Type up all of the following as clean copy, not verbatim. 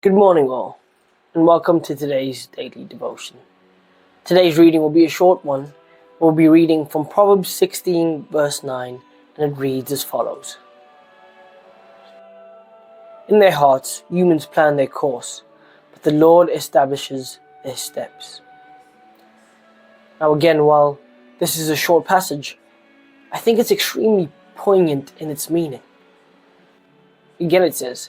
Good morning, all, and welcome to today's daily devotion. Today's reading will be a short one. We'll be reading from Proverbs 16, verse 9, and it reads as follows. In their hearts, humans plan their course, but the Lord establishes their steps. Now again, while this is a short passage, I think it's extremely poignant in its meaning. Again it says,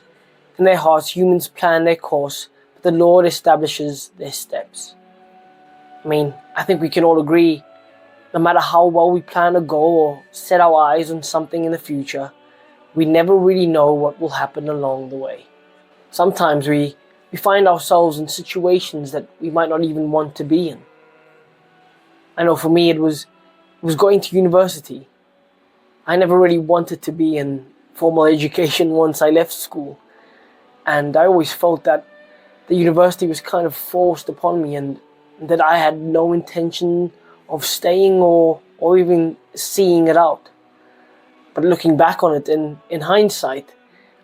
in their hearts, humans plan their course, but the Lord establishes their steps. I think we can all agree, no matter how well we plan a goal or set our eyes on something in the future, we never really know what will happen along the way. Sometimes we find ourselves in situations that we might not even want to be in. I know for me it was going to university. I never really wanted to be in formal education once I left school. And I always felt that the university was kind of forced upon me and that I had no intention of staying or even seeing it out. But looking back on it in hindsight,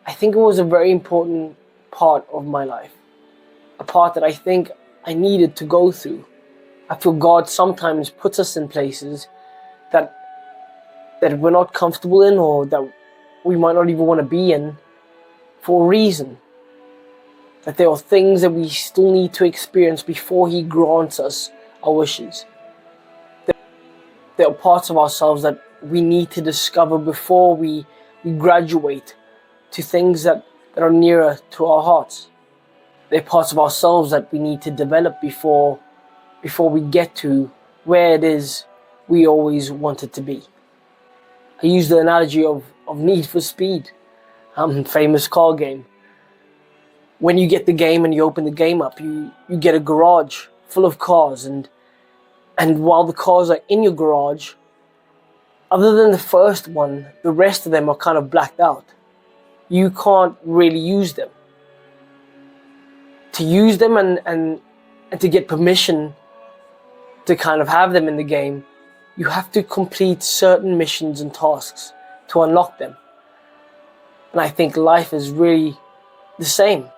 I think it was a very important part of my life. A part that I think I needed to go through. I feel God sometimes puts us in places that we're not comfortable in or that we might not even want to be in for a reason. That there are things that we still need to experience before He grants us our wishes. There are parts of ourselves that we need to discover before we graduate to things that are nearer to our hearts. There are parts of ourselves that we need to develop before we get to where it is we always wanted to be. I use the analogy of Need for Speed, famous car game. When you get the game and you open the game up, you get a garage full of cars, and while the cars are in your garage, other than the first one, the rest of them are kind of blacked out. You can't really use them. To use them and to get permission to kind of have them in the game, you have to complete certain missions and tasks to unlock them. And I think life is really the same.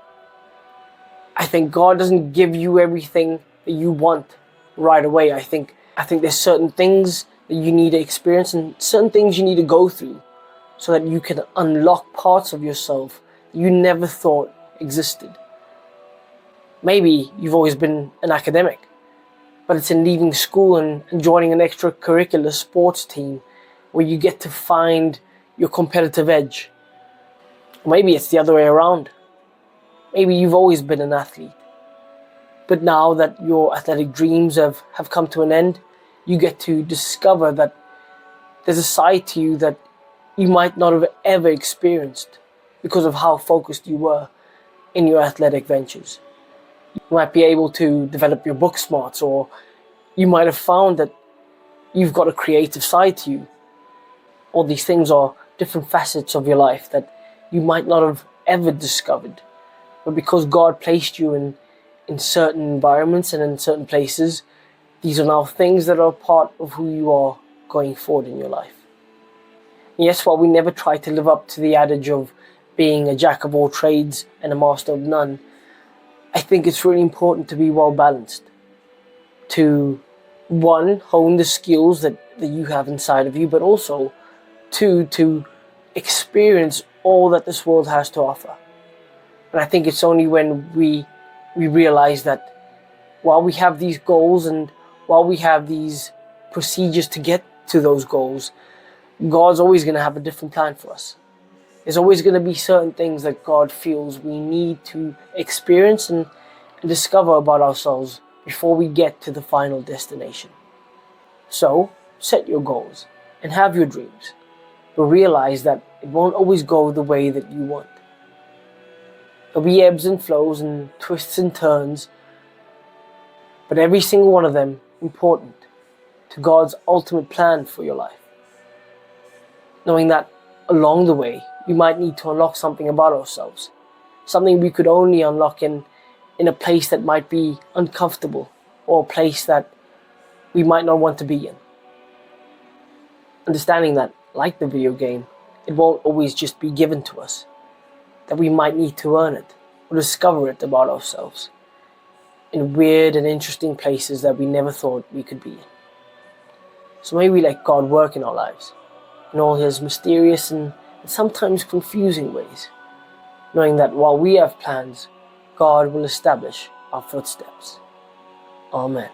I think God doesn't give you everything that you want right away. I think there's certain things that you need to experience and certain things you need to go through so that you can unlock parts of yourself you never thought existed. Maybe you've always been an academic, but it's in leaving school and joining an extracurricular sports team where you get to find your competitive edge. Maybe it's the other way around. Maybe you've always been an athlete, but now that your athletic dreams have come to an end, you get to discover that there's a side to you that you might not have ever experienced because of how focused you were in your athletic ventures. You might be able to develop your book smarts, or you might have found that you've got a creative side to you. All these things are different facets of your life that you might not have ever discovered. But because God placed you in certain environments and in certain places, these are now things that are part of who you are going forward in your life. And yes, while we never try to live up to the adage of being a jack of all trades and a master of none, I think it's really important to be well balanced. To, one, hone the skills that you have inside of you, but also, two, to experience all that this world has to offer. And I think it's only when we realize that while we have these goals and while we have these procedures to get to those goals, God's always going to have a different plan for us. There's always going to be certain things that God feels we need to experience and discover about ourselves before we get to the final destination. So, set your goals and have your dreams, but realize that it won't always go the way that you want. There'll be ebbs and flows and twists and turns, but every single one of them important to God's ultimate plan for your life. Knowing that along the way, we might need to unlock something about ourselves, something we could only unlock in a place that might be uncomfortable or a place that we might not want to be in. Understanding that, like the video game, it won't always just be given to us, that we might need to earn it. We'll discover it about ourselves in weird and interesting places that we never thought we could be in. So may we let God work in our lives in all His mysterious and sometimes confusing ways, knowing that while we have plans, God will establish our footsteps. Amen.